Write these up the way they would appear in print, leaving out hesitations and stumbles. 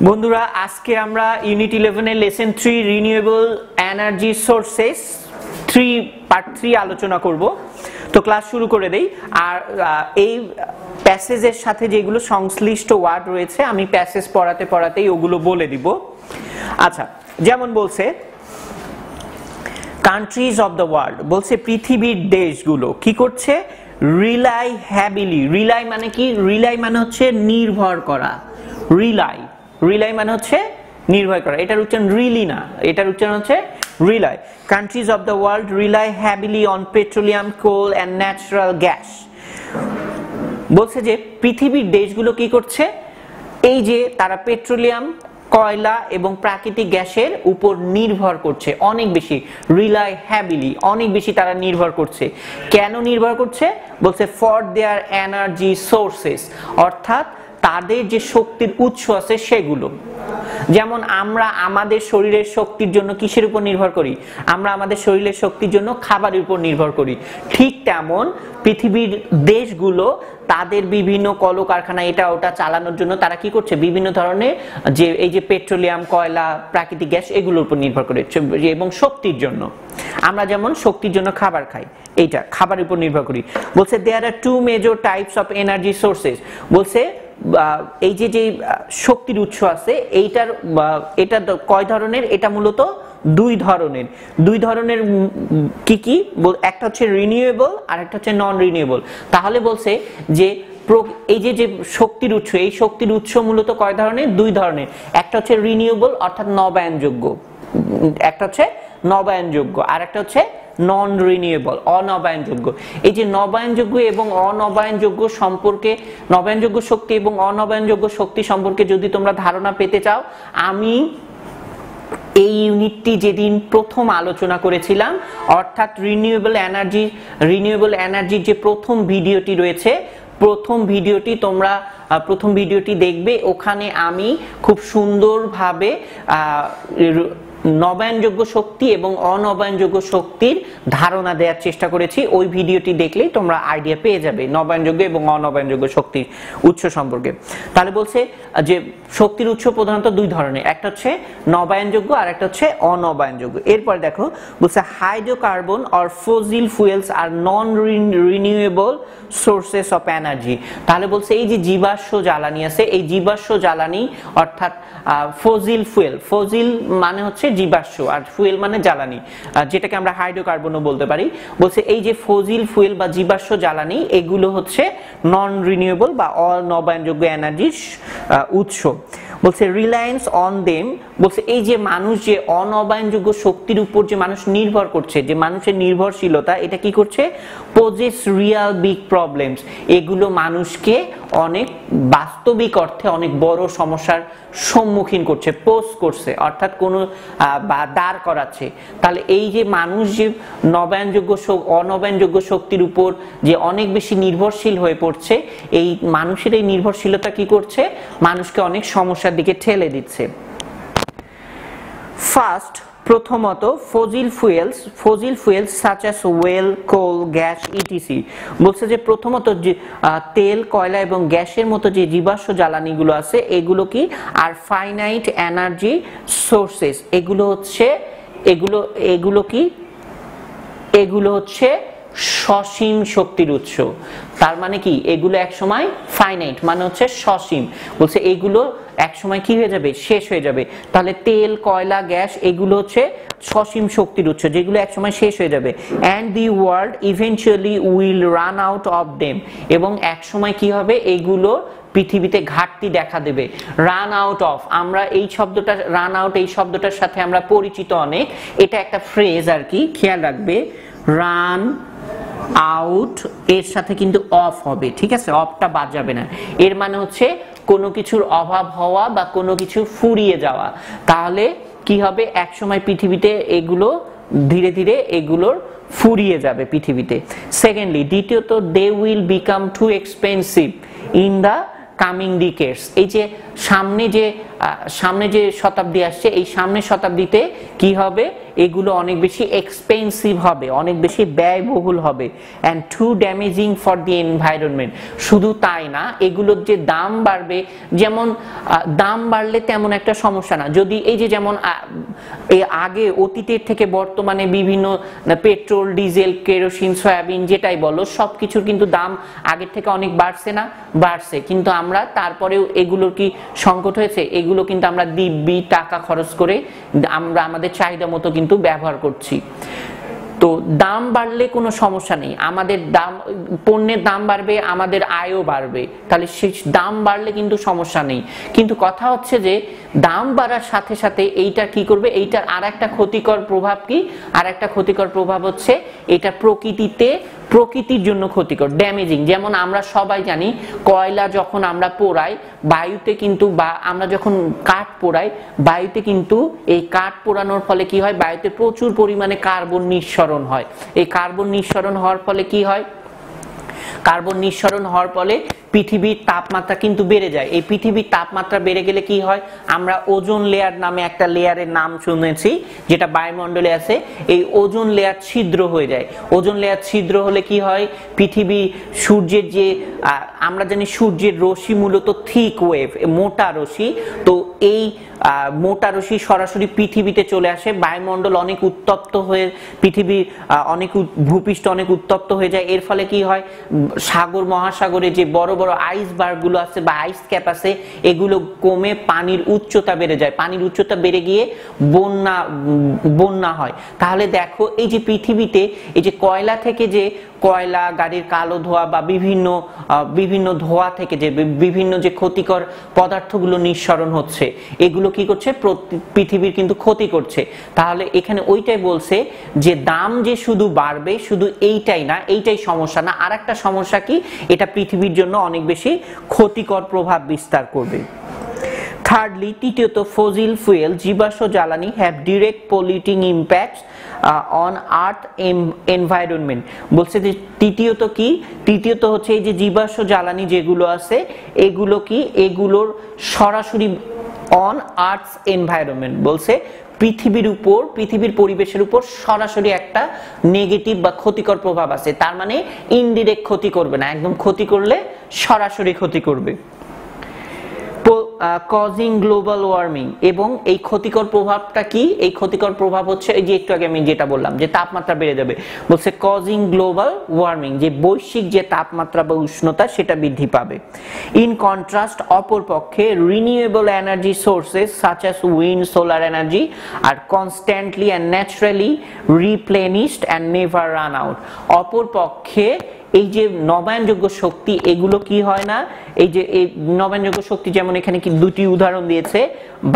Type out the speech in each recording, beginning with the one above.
বন্ধুরা আজকে আমরা ইউনিট 11 এর lesson 3 renewable energy sources 3 part 3 আলোচনা করব। তো ক্লাস শুরু করে দেই। আর এই প্যাসেজের সাথে যেগুলো সংশ্লিষ্ট ওয়ার্ড রয়েছে আমি প্যাসেজ পড়াতে পড়াতেই ওগুলো বলে দিব। আচ্ছা, যেমন বলছে কান্ট্রিজ অফ দ্য ওয়ার্ল্ড, বলছে পৃথিবীর দেশগুলো কি করছে, রিলাই হ্যাভিলি। রিলাই মানে কি? রিলাই মানে হচ্ছে নির্ভর করা। রিলাই মানে হচ্ছে নির্ভর করা। এটার উচ্চারণ রিলি না, এটার উচ্চারণ হচ্ছে rely. Countries of the world rely heavily on petroleum, coal and natural gas. বলছে যে পৃথিবীর দেশগুলো কি করছে, এই যে তারা পেট্রোলিয়াম, কয়লা এবং প্রাকৃতিক গ্যাসের উপর নির্ভর করছে অনেক বেশি। রিলাই হ্যাভিলি, অনেক বেশি তারা নির্ভর করছে। কেন নির্ভর করছে? বলছে ফর দেয়ার এনার্জি সোর্সেস, অর্থাৎ তাদের যে শক্তির উৎস আছে সেগুলো। যেমন আমরা আমাদের শরীরের শক্তির জন্য কিসের উপর নির্ভর করি? আমরা আমাদের শরীরের শক্তির জন্য খাবারের উপর নির্ভর করি। ঠিক তেমন পৃথিবীর দেশগুলো তাদের বিভিন্ন কলকারখানা এটা ওটা চালানোর জন্য তারা কি করছে, বিভিন্ন ধরনের যে এই যে পেট্রোলিয়াম, কয়লা, প্রাকৃতিক গ্যাস এগুলোর উপর নির্ভর করে এবং শক্তির জন্য। আমরা যেমন শক্তির জন্য খাবার খাই, এইটা খাবারের উপর নির্ভর করি। বলছে there are two major types of energy sources. বলছে এই যে যে শক্তির উৎস আছে এটা কয় ধরনের? এটা মূলত দুই ধরনের। কি কি? একটা হচ্ছে রিনিউয়েবল আর একটা হচ্ছে নন রিনিউয়েবল। তাহলে বলছে যে এই যে যে শক্তির উৎস, এই শক্তির উৎস মূলত কয় ধরনের? দুই ধরনের। একটা হচ্ছে রিনিউয়েবল অর্থাৎ নবায়নযোগ্য, একটা হচ্ছে নবায়নযোগ্য, আর একটা হচ্ছে নন রিনিউয়েবল অনবায়নযোগ্য। এই যে নবায়নযোগ্য এবং অনবায়নযোগ্য সম্পর্কে, নবায়নযোগ্য শক্তি এবং অনবায়নযোগ্য শক্তি সম্পর্কে যদি তোমরা ধারণা পেতে চাও, আমি এই ইউনিটটি যেদিন প্রথম আলোচনা করেছিলাম, অর্থাৎ রিনিউয়েবল এনার্জির যে প্রথম ভিডিওটি রয়েছে, প্রথম ভিডিওটি দেখবে। ওখানে আমি খুব সুন্দরভাবে নবায়নযোগ্য শক্তি এবং অনবায়নযোগ্য শক্তির ধারণা দেওয়ার চেষ্টা করেছি। ওই ভিডিওটি দেখলেই তোমরা আইডিয়া পেয়ে যাবে নবায়নযোগ্য এবং অনবায়নযোগ্য শক্তির উৎস সম্পর্কে। তাহলে বলছে যে শক্তির উৎস প্রধানত দুই ধরনের, একটা হচ্ছে নবায়নযোগ্য আর একটা হচ্ছে অনবায়নযোগ্য। এরপর দেখো বলছে হাইড্রোকার্বন অর ফসিল ফুয়েলস আর non renewable sources of energy. তাহলে বলছে এই যে জীবাশ্ম জ্বালানি আছে, এই জীবাশ্ম জ্বালানি অর্থাৎ ফসিল ফুয়েল, ফসিল মানে হচ্ছে জীবাশ্ম আর ফুয়েল মানে জ্বালানি, যেটাকে আমরা হাইড্রোকার্বনও বলতে পারি। বলছে এই যে ফসিল ফুয়েল বা জীবাশ্ম জ্বালানি এগুলো হচ্ছে নন রিনিউয়েবল বা অনবায়নযোগ্য এনার্জির উৎস। বলছে রিলায়েন্স অন দেম, বলছে এই যে মানুষ যে অনবায়নযোগ্য শক্তির উপর যে মানুষ নির্ভর করছে, যে মানুষের নির্ভরশীলতা, এটা কি করছে, পোজেস রিয়াল বিগ প্রবলেমস। এগুলো মানুষকে অনেক বাস্তবিক অর্থে অনেক বড় সমস্যার সম্মুখীন করছে, পোজ করছে, অর্থাৎ কোনো বা দাঁড় করাচ্ছে। তাহলে এই যে মানুষ যে অনবায়নযোগ্য শক্তির উপর যে অনেক বেশি নির্ভরশীল হয়ে পড়ছে, এই মানুষের এই নির্ভরশীলতা কি করছে, মানুষকে অনেক সমস্যার দিকে ঠেলে দিচ্ছে। ফার্স্ট, প্রথমত fossil fuels such as oil, coal, gas, ETC. বলছে যে প্রথমত যে তেল, কয়লা এবং গ্যাসের মতো যে জীবাশ্ম জ্বালানিগুলো আছে এগুলো কি, আর ফাইনাইট এনার্জি সোর্সেস, এগুলো হচ্ছে সসীম শক্তির উৎস। তার মানে কি, এগুলো একসময় ফাইনাইট মানে হচ্ছে সসীম। বলছে এগুলো একসময় কি হয়ে যাবে, শেষ হয়ে যাবে। তাহলে তেল, কয়লা, গ্যাস এগুলো হচ্ছে সসীম শক্তির উৎস যেগুলো একসময় শেষ হয়ে যাবে। And the world eventually will run out of them, এবং একসময় কি হবে, এগুলো পৃথিবীতে ঘাটতি দেখা দেবে। রান আউট অফ, আমরা এই শব্দটা রান আউট, এই শব্দটার সাথে আমরা পরিচিত অনেক। এটা একটা ফ্রেজ আর কি, খেয়াল রাখবে। রান আউট এর সাথে কিন্তু অফ হবে, ঠিক আছে, অফটা বাদ যাবে না। এর মানে হচ্ছে কোনো কিছুর অভাব হওয়া বা কোনো কিছু ফুরিয়ে যাওয়া। তাহলে কি হবে, এক সময় পৃথিবীতে এগুলো ধীরে ধীরে এগুলোর ফুরিয়ে যাবে পৃথিবীতে। সেকেন্ডলি, দ্বিতীয়ত they will become too expensive in the coming decades. এই যে সামনে যে শতাব্দী আসছে, এই সামনের শতাব্দীতে কি হবে, এগুলো অনেক বেশি এক্সপেন্সিভ হবে, অনেক বেশি ব্যয়বহুল হবে, and too damaging for the environment. শুধু তাই না, এগুলোর যে দাম বাড়বে, যেমন দাম বাড়লে তেমন একটা সমস্যা না, যদি এই যে যেমন আগে অতীতের থেকে বর্তমানে বিভিন্ন পেট্রোল, ডিজেল, কেরোসিন, সয়াবিন যেটাই বলো, সবকিছুর কিন্তু দাম আগের থেকে অনেক বাড়ছে না? বাড়ছে, কিন্তু আমরা তারপরেও এগুলোর কি সংকট হয়েছে? এগুলো কিন্তু আমরা দিব্যি টাকা খরচ করে আমরা আমাদের চাহিদা মতো কিন্তু ব্যবহার করছি। তো দাম বাড়লে কোনো সমস্যা নেই, আমাদের পণ্যের দাম বাড়বে, আমাদের আয়ও বাড়বে, তাহলে সেই দাম বাড়লে কিন্তু সমস্যা নেই। কিন্তু কথা হচ্ছে যে দাম বাড়ার সাথে সাথে এইটা কি করবে, এইটার আর একটা ক্ষতিকর প্রভাব কি, আর একটা ক্ষতিকর প্রভাব হচ্ছে এটা প্রকৃতির জন্য ক্ষতিকর, ড্যামেজিং। যেমন আমরা সবাই জানি কয়লা যখন আমরা পোড়াই বায়ুতে কিন্তু, বা আমরা যখন কাঠ পোড়াই বায়ুতে কিন্তু, এই কাঠ পোড়ানোর ফলে কি হয়, বায়ুতে প্রচুর পরিমাণে কার্বন নিঃসরণ হয়। এই কার্বন নিঃসরণ হওয়ার ফলে কি হয়, কার্বন নিঃসরণ হওয়ার ফলে পৃথিবীর তাপমাত্রা কিন্তু বেড়ে যায়। এই পৃথিবীর তাপমাত্রা বেড়ে গেলে কি হয়, আমরা ওজোন লেয়ার নামে একটা লেয়ারের নাম শুনেছি যেটা বায়ুমণ্ডলে আছে, এই ওজোন লেয়ার ছিদ্র হয়ে যায়। ওজোন লেয়ার ছিদ্র হলে কি হয়, পৃথিবী সূর্যের যে, আমরা জানি সূর্যের রশ্মি মূলত থিক ওয়েভ, মোটা রশ্মি, তো এই মোটা রশ্মি সরাসরি পৃথিবীতে চলে আসে, বায়ুমণ্ডল অনেক উত্তপ্ত হয়ে, পৃথিবী অনেক ভূপৃষ্ঠ অনেক উত্তপ্ত হয়ে যায়। এর ফলে কি হয়, সাগর মহাসাগরে যে বড় বড় আইসবার্গ গুলো আছে বা আইস ক্যাপ আছে, এগুলো কমে পানির উচ্চতা বেড়ে যায়, পানির উচ্চতা বেড়ে গিয়ে বন্যা হয়। তাহলে দেখো এই যে পৃথিবীতে এই যে কয়লা থেকে, যে কয়লা, গাড়ির কালো ধোঁয়া বা বিভিন্ন ধোঁয়া থেকে যে বিভিন্ন যে ক্ষতিকর পদার্থগুলো নিঃসরণ হচ্ছে, এগুলো কি করছে, পৃথিবীর কিন্তু ক্ষতি করছে। তাহলে এখানে ওইটাই বলছে যে দাম যে শুধু বাড়বে, শুধু এইটাই না, এইটাই সমস্যা না, আর একটা সমস্যা কি, এটা পৃথিবীর জন্য অনেক বেশি ক্ষতিকর প্রভাব বিস্তার করবে। থার্ডলি, তৃতীয়ত, ফসিল ফুয়েল, জীবাশ্ম জ্বালানি have direct polluting impact on earth environment. বলছে যে তৃতীয়ত কি, তৃতীয়ত হচ্ছে এই যে জীবাশ্ম জ্বালানি যেগুলো আছে, এগুলো কি, এগুলোর সরাসরি অন আর্থ এনভায়রনমেন্ট, বলছে পৃথিবীর পরিবেশের উপর সরাসরি একটা নেগেটিভ বা ক্ষতিকর প্রভাব আছে। তার মানে ইনডিরেক্ট ক্ষতি করবে না, একদম ক্ষতি করলে সরাসরি ক্ষতি করবে। কজিং গ্লোবাল ওয়ার্মিং, এবং এই ক্ষতিকর প্রভাবটা কি, এই ক্ষতিকর প্রভাব হচ্ছে এই যে একটু আগে আমি যেটা বললাম যে তাপমাত্রা বেড়ে যাবে, বলছে কজিং গ্লোবাল ওয়ার্মিং, যে বৈশ্বিক যে তাপমাত্রা বা উষ্ণতা সেটা বৃদ্ধি পাবে। ইন কন্ট্রাস্ট, অপরপক্ষে, renewable energy sources such as wind, solar energy are constantly and naturally replenished and never run out. অপরপক্ষে এই যে নবায়নযোগ্য শক্তি, এগুলো কি হয় না, এই যে এই নবায়নযোগ্য শক্তি, যেমন এখানে কি দুটি উদাহরণ দিয়েছে,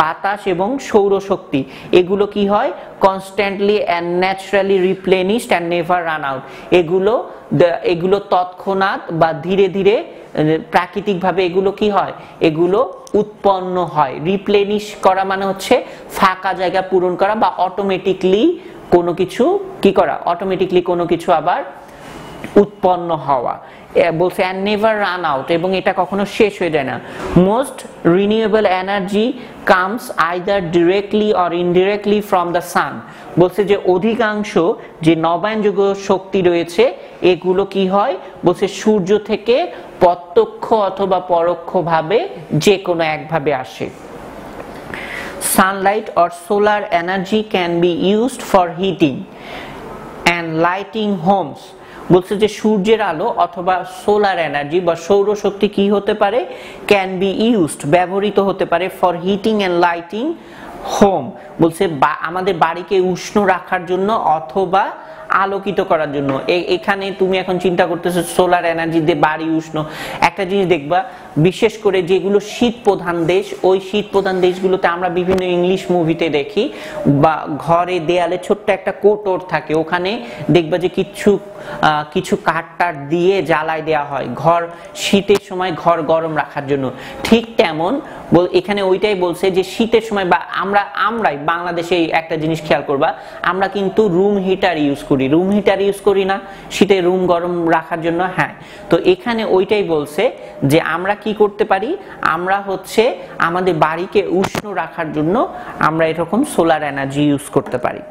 বাতাস এবং সৌরশক্তি, এগুলো কি হয়, constantly and naturally replenished and never run out. এগুলো তৎক্ষণাৎ বা ধীরে ধীরে প্রাকৃতিকভাবে এগুলো কি হয়, এগুলো উৎপন্ন হয়। রিপ্লেনিশ করা মানে হচ্ছে ফাঁকা জায়গা পূরণ করা, বা অটোমেটিকলি কোনো কিছু কি করা, অটোমেটিকলি কোনো কিছু আবার উৎপন্ন হওয়া। বলছে and never run out, এবং এটা কখনো শেষ হয়ে যায় না। Most renewable energy comes either directly or indirectly from the sun. বলছে যে অধিকাংশ যে নবায়নযোগ্য শক্তি রয়েছে, এগুলো কি হয়, বলছে সূর্য থেকে প্রত্যক্ষ অথবা পরোক্ষভাবে যে কোনো একভাবে আসে। Sunlight or solar energy can be used for heating and lighting homes. বলছে যে সূর্যের আলো অথবা সোলার এনার্জি বা সৌরশক্তি কি হতে পারে, ক্যান বি ইউজড, ব্যবহৃত হতে পারে, for heating and lighting home, বলছে আমাদের বাড়িকে উষ্ণ রাখার জন্য অথবা আলোকিত করার জন্য। এখানে তুমি এখন চিন্তা করতেছো সোলার এনার্জি দিয়ে বাড়ি উষ্ণ, একটা জিনিস দেখবা, বিশেষ করে যেগুলো শীত প্রধান দেশ, ওই শীত প্রধান দেশগুলোতে আমরা বিভিন্ন ইংলিশ মুভিতে দেখি, বা ঘরে দেয়ালে ছোট্ট একটা কোটর থাকে, ওখানে দেখবা যে কিছু কাঠ দিয়ে জ্বালায় দেওয়া হয় ঘর, শীতের সময় ঘর গরম রাখার জন্য। ঠিক তেমন এখানে ওইটাই বলছে যে শীতের সময়, বা আমরাই বাংলাদেশে একটা জিনিস খেয়াল করবা, আমরা কিন্তু রুম হিটার ইউজ করি, করি, রুম হিটার ইউজ করি না শীতে রুম গরম রাখার জন্য? হ্যাঁ। তো এখানে ওইটাই বলছে যে আমরা কি করতে পারি, আমরা হচ্ছে আমাদের বাড়িকে উষ্ণ রাখার জন্য আমরা এরকম সোলার এনার্জি ইউজ করতে পারি।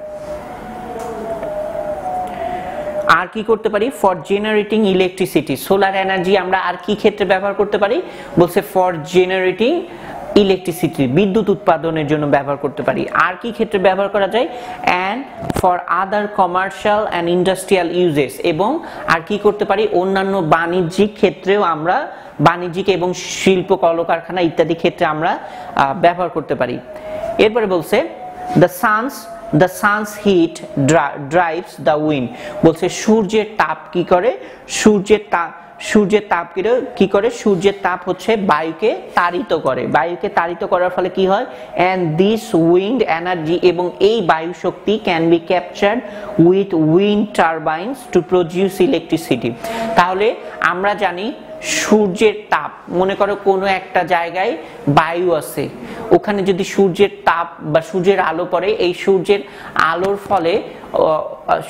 আর কি করতে পারি? For generating electricity, solar energy আমরা আর কি ক্ষেত্রে ব্যবহার করতে পারি? বলছে ফর জেনারেটিং ইলেকট্রিসিটি, বিদ্যুৎ উৎপাদনের জন্য ব্যবহার করতে পারি। আর কি ক্ষেত্রে ব্যবহার করা যায়? And for other commercial and industrial uses, এবং আর কি করতে পারি? অন্যান্য বাণিজ্যিক ক্ষেত্রেও আমরা, বাণিজ্যিক এবং শিল্প কলকারখানা ইত্যাদি ক্ষেত্রে আমরা ব্যবহার করতে পারি। এরপরে বলছে the sun's heat drives the wind, বলছে সূর্যের তাপ কি করে? সূর্যের তাপ কি করে? সূর্যের তাপ হচ্ছে বায়ুকে তাড়িত করে। বায়ুকে তাড়িত করার ফলে কি হয়? and this wind energy, এবং এই বায়ু শক্তি can be captured with wind turbines to produce electricity। তাহলে আমরা জানি সূর্যের তাপ, মনে করো কোনো একটা জায়গায় বায়ু আছে, ওখানে যদি সূর্যের তাপ বা সূর্যের আলো পড়ে, এই সূর্যের আলোর ফলে,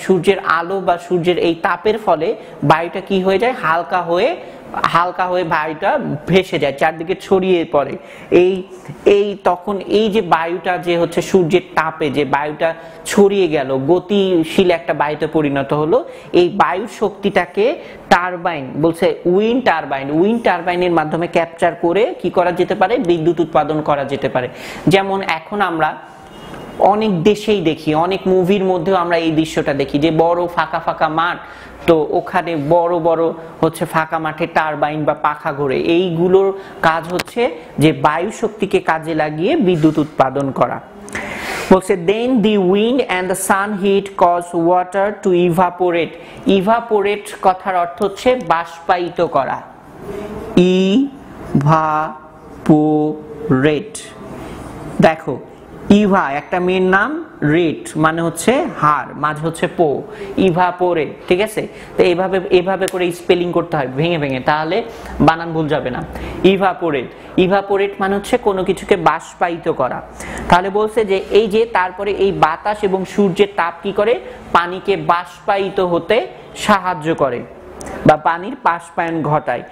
সূর্যের আলো বা সূর্যের এই তাপের ফলে বায়ুটা কি হয়ে যায়? হালকা হয়ে বায়ুটা ভেসে যায়, চারদিকে ছড়িয়ে পড়ে। তখন এই যে বায়ুটা যে হচ্ছে সূর্যের তাপে যে বায়ুটা ছড়িয়ে গেল, গতিশীল একটা বায়ুতে পরিণত হলো, এই বায়ুর শক্তিটাকে টারবাইন, বলছে উইন্ড টারবাইনের মাধ্যমে ক্যাপচার করে কি করা যেতে পারে? বিদ্যুৎ উৎপাদন করা যেতে পারে। যেমন এখন আমরা অনেক দেশেই দেখি, অনেক মুভির মধ্যেও আমরা এই দৃশ্যটা দেখি যে বড় ফাঁকা মাঠ, তো ওখানে বড় বড় হচ্ছে ফাঁকা মাঠে টারবাইন বা পাখা ঘোরে। এইগুলোর কাজ হচ্ছে যে বায়ু শক্তিকে কাজে লাগিয়ে বিদ্যুৎ উৎপাদন করা। বলছে then the wind and the sun heat cause water to evaporate. Evaporate কথার অর্থ হচ্ছে বাষ্পায়িত করা। ইভাপোরেট, দেখো ইভা একটা মেয়ের নাম, রেট মানে হচ্ছে হার, মাঝে হচ্ছে পো, ইভাপোরেট, ঠিক আছে? তো এইভাবে করে স্পেলিং করতে হয় ভেঙে, তাহলে বানান ভুল যাবে না। ইভাপোরেট মানে হচ্ছে কোনো কিছুকে বাষ্পায়িত করা। তাহলে বলছে যে এই যে তারপরে এই বাতাস এবং সূর্যের তাপ কি করে? পানিকে বাষ্পায়িত হতে সাহায্য করে বা পানির বাষ্পায়ন ঘটায়।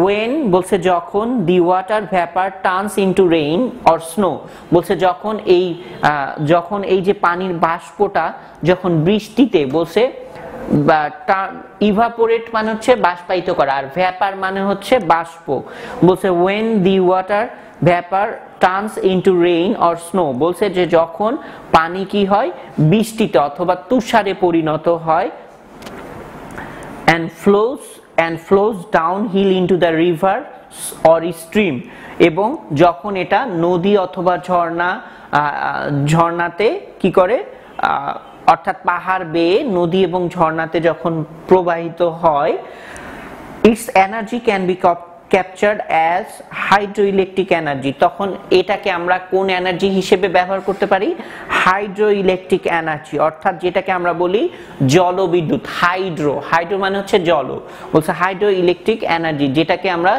when বলছে যখন the water vapor turns into rain or snow, বলছে যখন এই যে পানির বাষ্পটা যখন বৃষ্টিতে, বলছে ইভাপোরেট মানে হচ্ছে বাষ্পায়িত করা, আর ভ্যাপার মানে হচ্ছে বাষ্প। বলছে when the water vapor turns into rain or snow, বলছে যে যখন পানি কি হয়? বৃষ্টিতে অথবা তুষারে পরিণত হয়, and flows downhill into the river or stream, এবং যখন এটা নদী অথবা ঝর্ণাতে কি করে? অর্থাৎ পাহাড় বেয়ে নদী এবং ঝর্ণাতে যখন প্রবাহিত হয়, its energy can be captured as hydroelectric energy, তখন এটাকে আমরা কোন এনার্জি হিসেবে ব্যবহার করতে পারি? হাইড্রোইলেকট্রিক এনার্জি, অর্থাৎ যেটাকে আমরা বলি জলবিদ্যুৎ। হাইড্রো মানে হচ্ছে জল, বলছে হাইড্রোইলেকট্রিক এনার্জি, যেটাকে আমরা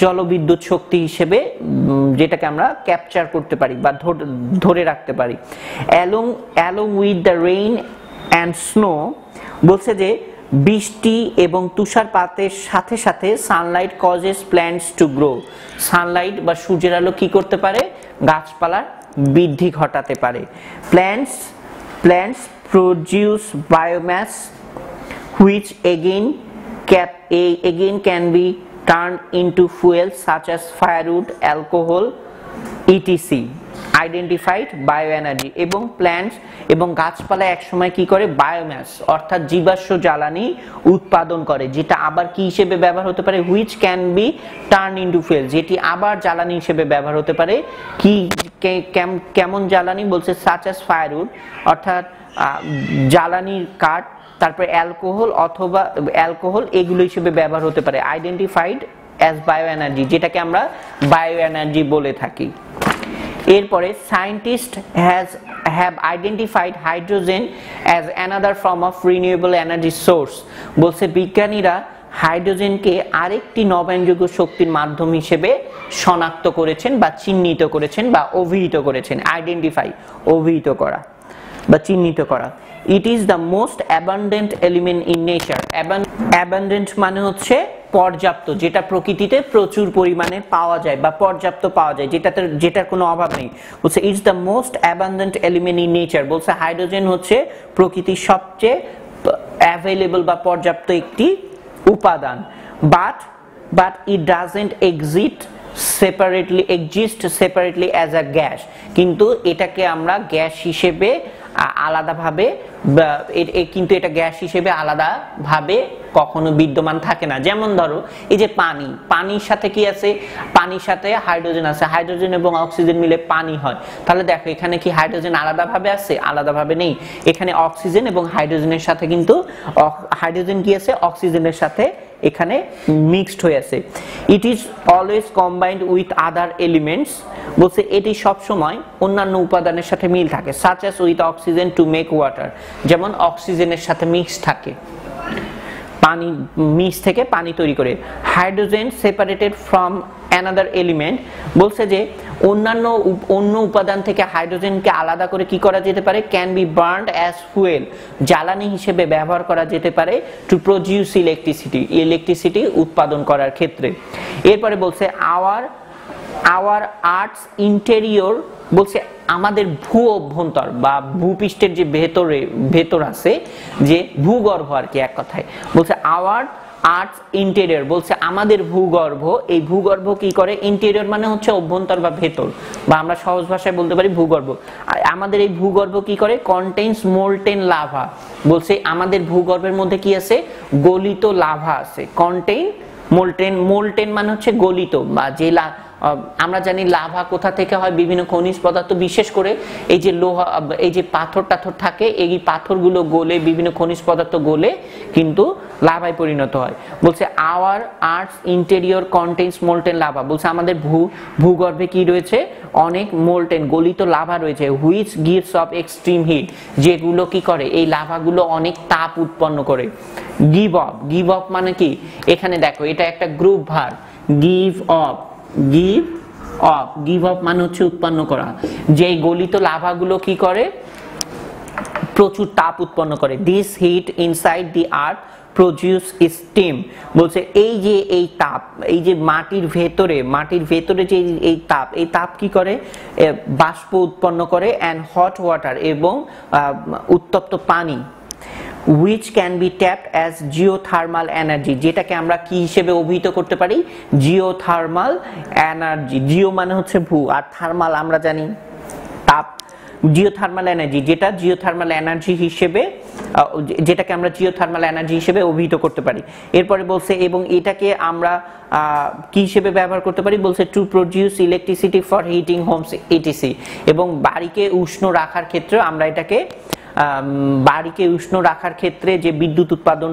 জলবিদ্যুৎ শক্তি হিসেবে যেটাকে আমরা ক্যাপচার করতে পারি বা ধরে রাখতে পারি। along with the rain and snow, বলছে যে বৃষ্টি এবং তুষারপাতের সাথে সাথে Sunlight causes plants to grow, Sunlight বা সূর্যের আলো কি করতে পারে? গাছপালার বৃদ্ধি ঘটাতে পারে। Plants produce biomass which again can be turned into fuels such as firewood, alcohol, etc. Identified bio energy, এবং প্ল্যান্টস এবং গাছপালা একসময় কি করে? বায়োম্যাস অর্থাৎ জীবাশ্ম জ্বালানি উৎপাদন করে, যেটা আবার কি হিসেবে ব্যবহার হতে পারে? Which can be turn into fuel, যেটি আবার জ্বালানি হিসেবে ব্যবহার হতে পারে। কি কেমন জ্বালানি? বলছে সাচ অ্যাজ ফায়ারউড, অর্থাৎ জ্বালানির কাঠ, তারপরে অ্যালকোহল এগুলো হিসেবে ব্যবহার হতে পারে। আইডেন্টিফাইড অ্যাজ বায়ো এনার্জি, যেটাকে আমরা বায়ো এনার্জি বলে থাকি। এরপরে scientist have identified hydrogen as another form of renewable energy source, বলছে বিজ্ঞানীরা হাইড্রোজেনকে আরেকটি নবায়নযোগ্য শক্তির মাধ্যম হিসেবে শনাক্ত করেছেন বা চিহ্নিত করেছেন বা অভিহিত করেছেন। আইডেন্টিফাই, অভিহিত করা। বা চিহ্নিত করা। It is the most abundant element in nature. Abundant মানে হচ্ছে পর্যাপ্ত, যেটা প্রকৃতিতে প্রচুর পরিমাণে পাওয়া যায় বা পর্যাপ্ত পাওয়া যায়, যেটার কোনো অভাব নেই। বলছে it's the most abundant element in nature, বলছে হাইড্রোজেন হচ্ছে প্রকৃতির সবচেয়ে অ্যাভেলেবল বা পর্যাপ্ত একটি উপাদান। But it doesn't exist separately as a gas, কিন্তু এটাকে আমরা গ্যাস হিসেবে আলাদাভাবে, কিন্তু এটা গ্যাস হিসেবে আলাদাভাবে কখনো বিদ্যমান থাকে না। যেমন ধরো এই যে পানির সাথে কি আছে, পানির সাথে হাইড্রোজেন আছে, হাইড্রোজেন এবং অক্সিজেন মিলে পানি হয়। তাহলে দেখো এখানে কি হাইড্রোজেন আলাদাভাবে আছে? আলাদাভাবে নেই। এখানে অক্সিজেন এবং হাইড্রোজেনের সাথে কিন্তু হাইড্রোজেন কি আছে, অক্সিজেনের সাথে এখানে মিক্সড হয়ে আছে। It is always combined with other elements, বলছে এটি সব সময় অন্যান্য উপাদানের সাথে মিল থাকে, such as with oxygen to make water, যেমন অক্সিজেনের সাথে মিক্স থাকে, পানি মিক্স থেকে পানি তৈরি করে। Hydrogen separated from another element, বলছে যে অন্য উপাদান থেকে হাইড্রোজেনকে আলাদা করে কি করা যেতে পারে, can B burned as fuel, জ্বালানি হিসেবে ব্যবহার করা যেতে পারে, টু প্রডিউস ইলেকট্রিসিটি উৎপাদন করার ক্ষেত্রে। এরপরে বলছে আওয়ার আর্থস ইন্টেরিয়র, বলছে আমাদের ভূ অভ্যন্তর বা ভূপৃষ্ঠের যে ভেতর আছে, যে ভূগর্ভ আর কি, এক কথায় বলছে আওয়ার আর্থস ইন্টেরিয়র, বলছে আমাদের ভূগর্ভ, এই ভূগর্ভ কি করে, ইন্টেরিয়র মানে হচ্ছে অভ্যন্তর বা ভেতর, বা আমরা সহজ ভাষায় বলতে পারি ভূগর্ভ। আমাদের এই ভূগর্ভ কি করে, কন্টেইনস মোল্টেন লাভা, বলছে আমাদের ভূগর্ভের মধ্যে কি আছে, গলিত লাভা আছে। কন্টেইন মোল্টেন মানে হচ্ছে গলিত, বা যে আমরা জানি লাভা কোথা থেকে হয়, বিভিন্ন খনিজ পদার্থ, বিশেষ করে এই যে লোহা, এই যে পাথর থাকে, এই পাথরগুলো গলে, বিভিন্ন খনিজ পদার্থ গলে কিন্তু লাভায় পরিণত হয়। বলছে our earth's interior contains molten lava, বলছে আমাদের ভূগর্ভে কি রয়েছে, অনেক মোল্টেন গলিত লাভা রয়েছে, which gives off extreme heat, যেগুলো কি করে, এই লাভাগুলো অনেক তাপ উৎপন্ন করে। গিভ অফ মানে কি, এখানে দেখো এটা একটা গ্রুপ ভার্ব, গিভ অফ মানে হচ্ছে উৎপন্ন করা, যে গলিত লাভাগুলো কি করে, প্রচুর তাপ উৎপন্ন করে। This heat inside the earth produce steam, বলছে এই তাপ, এই যে মাটির ভেতরে যে এই তাপ কি করে, বাষ্প উৎপন্ন করে, এন্ড হট ওয়াটার, এবং উত্তপ্ত পানি, which can be tapped as geothermal energy, যেটাকে আমরা কি হিসেবে অভিহিত করতে পারি, জিওথার্মাল এনার্জি। জিও মানে হচ্ছে ভূ, আর থার্মাল আমরা জানি তাপ। জিওথার্মাল এনার্জি, যেটাকে আমরা জিওথার্মাল এনার্জি হিসেবে অভিহিত করতে পারি। এরপরে বলছে এবং এটাকে আমরা কি হিসেবে ব্যবহার করতে পারি, বলছে to produce electricity for heating homes etc, এবং বাড়িকে উষ্ণ রাখার ক্ষেত্রে আমরা এটাকে বাড়িকে উষ্ণ রাখার ক্ষেত্রে যে বিদ্যুৎ উৎপাদন,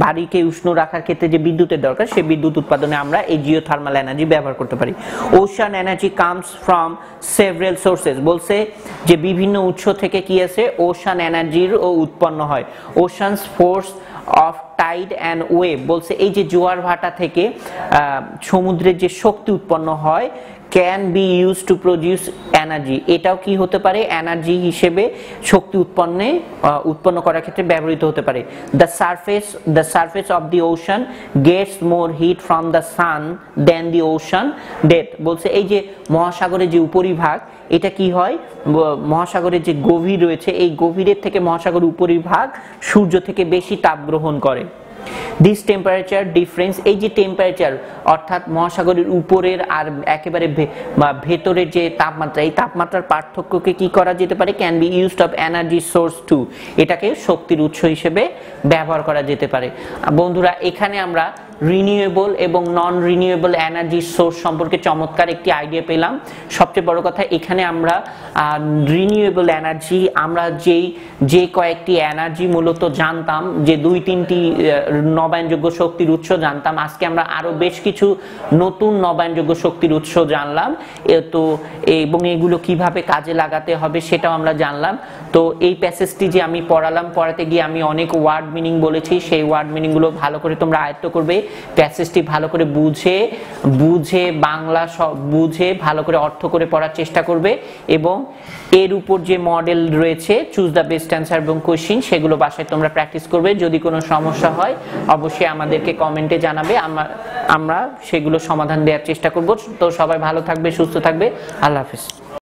বাড়িকে উষ্ণ রাখার ক্ষেত্রে যে বিদ্যুতের দরকার, সেই বিদ্যুৎ উৎপাদনে আমরা এই জিওথার্মাল এনার্জি ব্যবহার করতে পারি। Ocean energy comes from several sources, বলছে যে বিভিন্ন উৎস থেকে কি আছে, ওশান এনার্জির উৎপন্ন হয়। Oceans force of tide and wave, বলছে এই যে জোয়ার ভাটা থেকে সমুদ্রের যে শক্তি উৎপন্ন হয়, can be use to produce energy, এটাও কি হতে পারে, এনার্জি হিসেবে শক্তি উৎপন্ন করার ক্ষেত্রে ব্যবহৃত হতে পারে। The surface of the ocean gets more heat from the sun than the ocean depth, বলছে এই যে মহাসাগরের যে উপরিভাগ, এটা কি হয়, মহাসাগরের যে গভীর রয়েছে, এই গভীরের থেকে মহাসাগরের উপরিভাগ সূর্য থেকে বেশি তাপ গ্রহণ করে। দিস টেম্পারেচার ডিফারেন্স, এই যে টেম্পারেচার অর্থাৎ মহাসাগরের উপরের আর একেবারে ভেতরের যে তাপমাত্রা, এই তাপমাত্রার পার্থক্যকে কি করা যেতে পারে, can be used of energy source to, এটাকে শক্তির উৎস হিসেবে ব্যবহার করা যেতে পারে। বন্ধুরা এখানে আমরা রিনিউয়েবল এবং নন রিনিউয়েবল এনার্জি সোর্স সম্পর্কে চমৎকার একটি আইডিয়া পেলাম। সবচেয়ে বড় কথা, এখানে আমরা রিনিউয়েবল এনার্জি, আমরা যে কয়েকটি এনার্জি মূলত জানতাম, যে 2-3টি নবায়নযোগ্য শক্তির উৎস জানতাম, আজকে আমরা আরো বেশ কিছু নতুন নবায়নযোগ্য শক্তির উৎস জানলাম, তো এবং এগুলো কিভাবে কাজে লাগাতে হবে সেটাও আমরা জানলাম। তো এই প্যাসেজটি যে আমি পড়াতে গিয়ে আমি অনেক ওয়ার্ড মিনিং বলেছি, সেই ওয়ার্ড মিনিং গুলো ভালো করে তোমরা আয়ত্ত করবে প্যাসেজটি ভালো করে বুঝে বাংলা বুঝে ভালো করে অর্থ করে পড়ার চেষ্টা করবে এবং এর উপর যে মডেল রয়েছে চুজ দ্য বেস্ট অ্যান্সার এবং কোশ্চেন সেগুলো বাসায় তোমরা প্র্যাকটিস করবে। যদি কোনো সমস্যা হয় অবশ্যই আমাদেরকে কমেন্টে জানাবে, আমরা সেগুলো সমাধান দেওয়ার চেষ্টা করব। তো সবাই ভালো থাকবে, সুস্থ থাকবে। আল্লাহ হাফেজ।